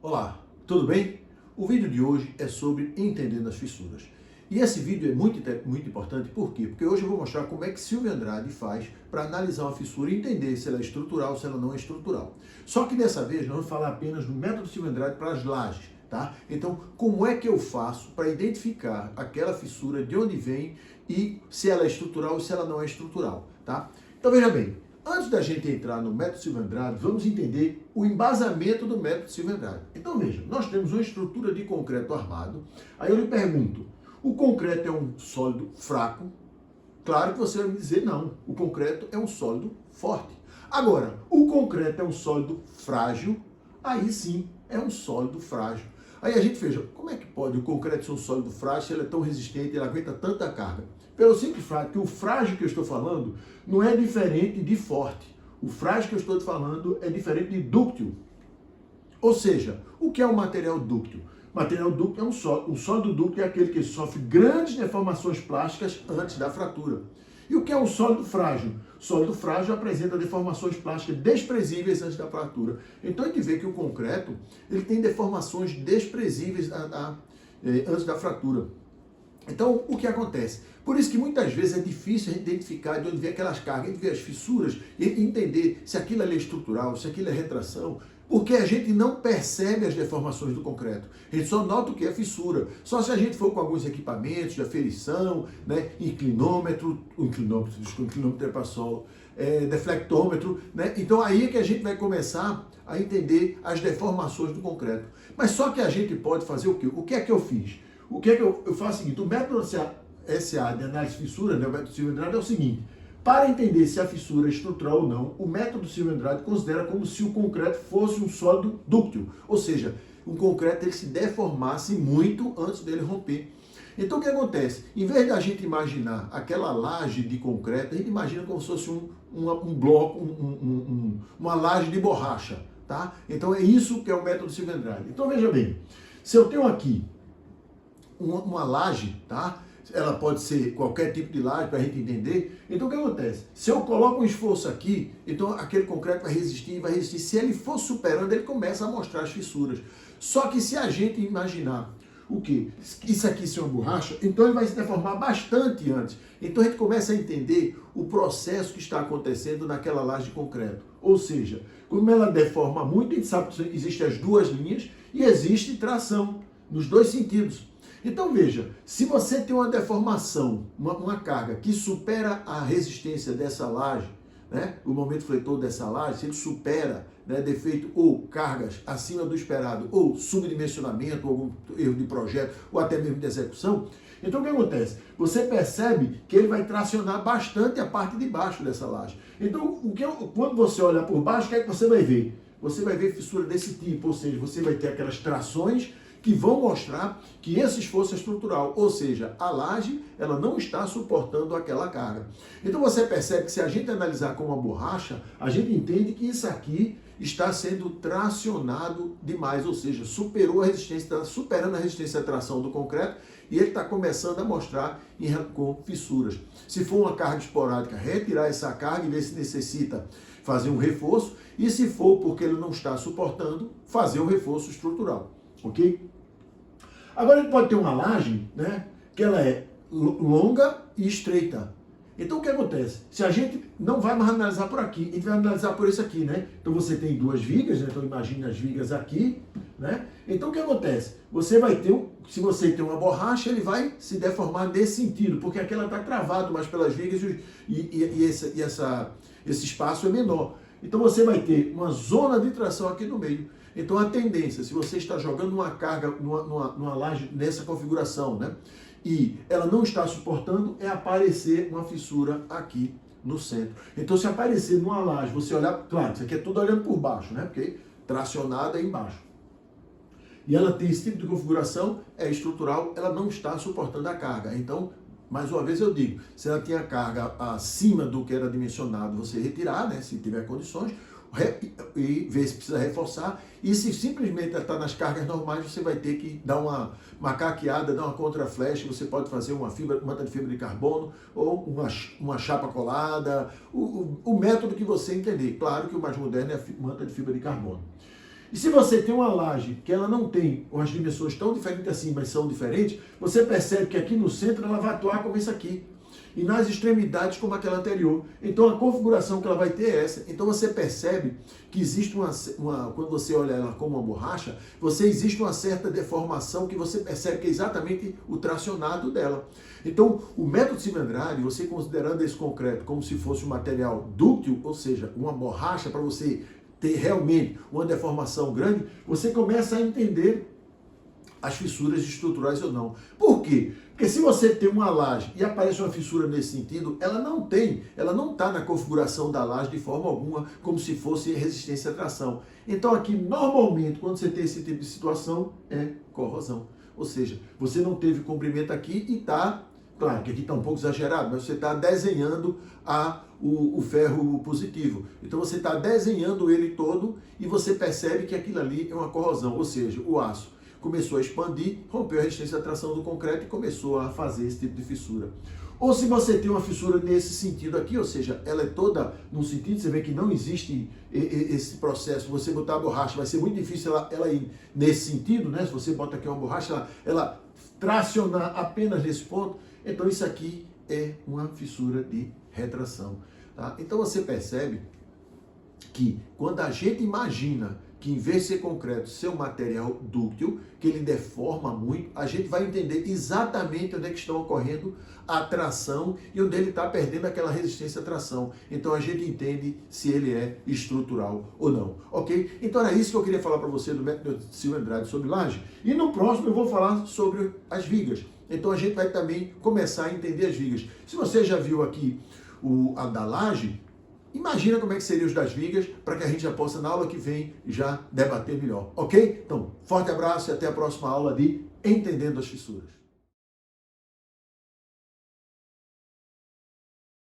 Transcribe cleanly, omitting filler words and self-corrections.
Olá, tudo bem? O vídeo de hoje é sobre entendendo as fissuras. E esse vídeo é muito importante, por quê? Porque hoje eu vou mostrar como é que Silvio Andrade faz para analisar uma fissura e entender se ela é estrutural ou se ela não é estrutural. Só que dessa vez nós vamos falar apenas do método Silvio Andrade para as lajes, tá? Então, como é que eu faço para identificar aquela fissura, de onde vem e se ela é estrutural ou se ela não é estrutural, tá? Então veja bem, antes da gente entrar no método Silvio Andrade, vamos entender o embasamento do método Silvio Andrade. Então veja, nós temos uma estrutura de concreto armado, aí eu lhe pergunto, o concreto é um sólido fraco? Claro que você vai me dizer não, o concreto é um sólido forte. Agora, o concreto é um sólido frágil? Aí sim, é um sólido frágil. Aí a gente veja, como é que pode o concreto ser um sólido frágil se ele é tão resistente, ele aguenta tanta carga? Pelo simples fato que o frágil que eu estou falando não é diferente de forte. O frágil que eu estou falando é diferente de dúctil. Ou seja, o que é um material dúctil? Material dúctil é um sólido. O sólido dúctil é aquele que sofre grandes deformações plásticas antes da fratura. E o que é um sólido frágil? Sólido frágil apresenta deformações plásticas desprezíveis antes da fratura. Então a gente vê que o concreto ele tem deformações desprezíveis antes da fratura. Então, o que acontece? Por isso que muitas vezes é difícil identificar de onde vem aquelas cargas, a gente vê as fissuras e entender se aquilo ali é estrutural, se aquilo é retração, porque a gente não percebe as deformações do concreto. A gente só nota o que é fissura. Só se a gente for com alguns equipamentos de aferição, né, inclinômetro é para solo, deflectômetro, né? Então aí é que a gente vai começar a entender as deformações do concreto. Mas só que a gente pode fazer o quê? O que é que eu fiz? O que é que eu faço o seguinte, o método SA de análise de fissura, né, o método Silvio Andrade é o seguinte, para entender se a fissura é estrutural ou não, o método Silvio Andrade considera como se o concreto fosse um sólido dúctil, ou seja, um concreto ele se deformasse muito antes dele romper. Então o que acontece? Em vez da gente imaginar aquela laje de concreto, a gente imagina como se fosse um bloco, uma laje de borracha, tá? Então é isso que é o método Silvio Andrade. Então veja bem, se eu tenho aqui uma laje, tá? Ela pode ser qualquer tipo de laje para a gente entender. Então o que acontece? Se eu coloco um esforço aqui, então aquele concreto vai resistir, vai resistir. Se ele for superando, ele começa a mostrar as fissuras. Só que se a gente imaginar o quê? Isso aqui ser uma borracha, então ele vai se deformar bastante antes. Então a gente começa a entender o processo que está acontecendo naquela laje de concreto. Ou seja, como ela deforma muito, a gente sabe que existem as duas linhas e existe tração nos dois sentidos. Então veja, se você tem uma deformação, uma carga que supera a resistência dessa laje, né, o momento fletor dessa laje, se ele supera, né, defeito ou cargas acima do esperado, ou subdimensionamento, ou algum erro de projeto, ou até mesmo de execução, então o que acontece? Você percebe que ele vai tracionar bastante a parte de baixo dessa laje. Então, quando você olha por baixo, o que é que você vai ver? Você vai ver fissura desse tipo, ou seja, você vai ter aquelas trações que vão mostrar que esse esforço é estrutural, ou seja, a laje ela não está suportando aquela carga. Então você percebe que se a gente analisar como uma borracha, a gente entende que isso aqui está sendo tracionado demais, ou seja, superou a resistência, está superando a resistência à tração do concreto e ele está começando a mostrar com fissuras. Se for uma carga esporádica, retirar essa carga e ver se necessita fazer um reforço, e se for porque ele não está suportando, fazer um reforço estrutural, ok? Agora ele pode ter uma laje, né, que ela é longa e estreita. Então o que acontece? Se a gente não vai mais analisar por aqui, a gente vai analisar por esse aqui, né? Então você tem duas vigas, né? Então imagine as vigas aqui, né? Então o que acontece? Você vai ter, se você tem uma borracha, ele vai se deformar nesse sentido, porque aqui ela está travado mais pelas vigas esse espaço é menor. Então você vai ter uma zona de tração aqui no meio. Então a tendência, se você está jogando uma carga numa laje nessa configuração, né, e ela não está suportando, é aparecer uma fissura aqui no centro. Então se aparecer numa laje, você olhar, claro, isso aqui é tudo olhando por baixo, né, porque tracionada é embaixo. E ela tem esse tipo de configuração, é estrutural, ela não está suportando a carga. Então, mais uma vez eu digo, se ela tem a carga acima do que era dimensionado, você retirar, né, se tiver condições, e ver se precisa reforçar, e se simplesmente ela está nas cargas normais, você vai ter que dar uma caqueada, dar uma contraflecha, você pode fazer uma manta de fibra de carbono, ou uma chapa colada, o método que você entender. Claro que o mais moderno é a manta de fibra de carbono. E se você tem uma laje que ela não tem umas dimensões tão diferentes assim, mas são diferentes, você percebe que aqui no centro ela vai atuar como isso aqui. E nas extremidades como aquela anterior. Então a configuração que ela vai ter é essa. Então você percebe que existe quando você olha ela como uma borracha, existe uma certa deformação que você percebe que é exatamente o tracionado dela. Então o método Silvio Andrade, você considerando esse concreto como se fosse um material dúctil, ou seja, uma borracha para você ter realmente uma deformação grande, você começa a entender as fissuras estruturais ou não. Por quê? Porque se você tem uma laje e aparece uma fissura nesse sentido, ela não está na configuração da laje de forma alguma, como se fosse resistência à tração. Então aqui, normalmente, quando você tem esse tipo de situação, é corrosão. Ou seja, você não teve comprimento aqui e está, claro que aqui está um pouco exagerado, mas você está desenhando o ferro positivo. Então você está desenhando ele todo e você percebe que aquilo ali é uma corrosão, ou seja, o aço começou a expandir, rompeu a resistência à tração do concreto e começou a fazer esse tipo de fissura. Ou se você tem uma fissura nesse sentido aqui, ou seja, ela é toda num sentido, você vê que não existe esse processo, você botar a borracha, vai ser muito difícil ela ir nesse sentido, né? Se você bota aqui uma borracha, ela tracionar apenas nesse ponto, então isso aqui é uma fissura de retração. Tá? Então você percebe que quando a gente imagina que em vez de ser concreto, ser um material dúctil, que ele deforma muito, a gente vai entender exatamente onde é que estão ocorrendo a tração e onde ele está perdendo aquela resistência à tração. Então a gente entende se ele é estrutural ou não, ok? Então era isso que eu queria falar para você do método Silvio Andrade sobre laje. E no próximo eu vou falar sobre as vigas. Então a gente vai também começar a entender as vigas. Se você já viu aqui a da laje, imagina como é que seriam os das vigas, para que a gente já possa, na aula que vem, já debater melhor, ok? Então, forte abraço e até a próxima aula de Entendendo as Fissuras.